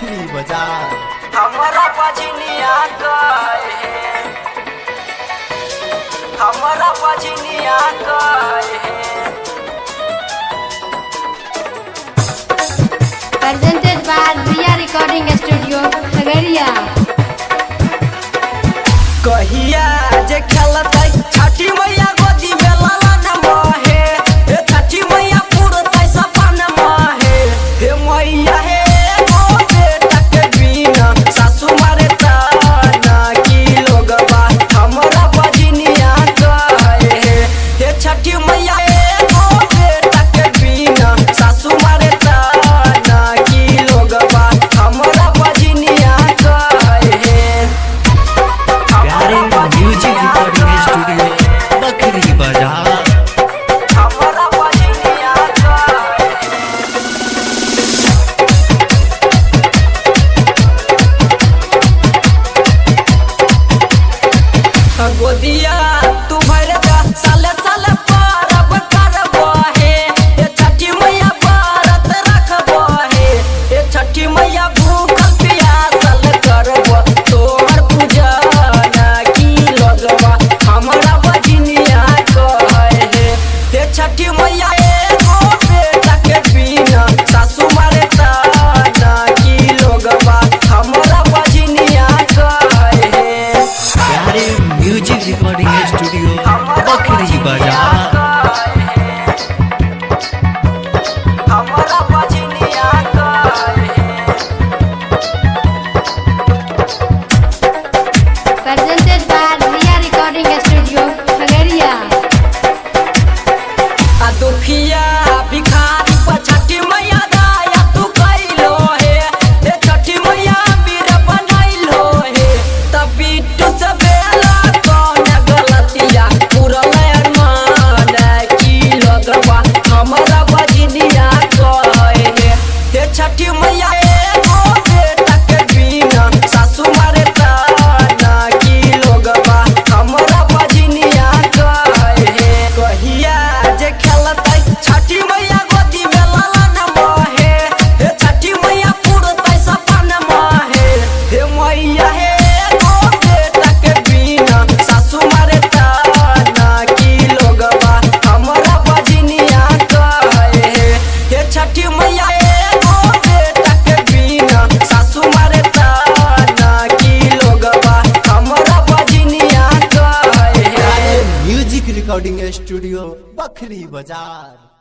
बखरी बाजार। हमारा बजनिया कहे, हमारा बजनिया कहे। Presented by Riya Recording Studio, Khagariya। कहिया जे खेलतै छठी मैया गोदी में लालन मोहे, हे छठी मैया पुरतै सपन मोहे। हे मैया हे ओ बेटा के बिना सासु मारे ताना की लोगबा हमरा बजनिया कहे। हे छठी मैया हे ओ बेटा के बिना सासु मारे ताना की लोगबा हमरा बजनिया कहे। प्यारे म्यूजिक रिकॉर्डिंग स्टूडियो बखरी बाजार। हमारा बजनिया कहे। गोदिया तू भर जा साले साले परब करबो हे। ए छठी मैया व्रत रखबो हे। ए छठी मैया भूखल प्यासल करबो तोहर पूजा ना की लगवा हमरा बजनिया कहे। हे छठी मैया एगो बेटा के बिना सासु मारे ताना की लोगवा हमरा बजनिया कहे। प्यारे म्यूजिक रिकॉर्डिंग स्टूडियो बखरी बाजार। हमारा बजनिया कहे। Presented by Riya Recording Studio, Khagariya। आ दुखिया भिखारी पर छठी मैया दया तू कइलो हे। हे छठी मैया वीर बनैलो हे। तब बिट्टू से बेला कौन गलतिया पुरल अरमान की लगवा हमरा बजनिया कहे। हे छठी मैया एगो बेटा के बिना सासु मारे ताना की लोगवा हमरा बजनिया कहे। कहिया जे खेलतै छठी मैया गोदी में लालन मोहे, हे छठी मैया पुरतै सपन मोहे। हे मैया हे एगो बेटा के बिना सासु मारे ताना की लोगवा हमरा बजनिया कहे। हे छठी मैया एगो बेटा के बिना सासु मारे ताना की लोगवा हमरा बजनिया कहे। म्यूजिक रिकॉर्डिंग स्टूडियो बखरी बाजार।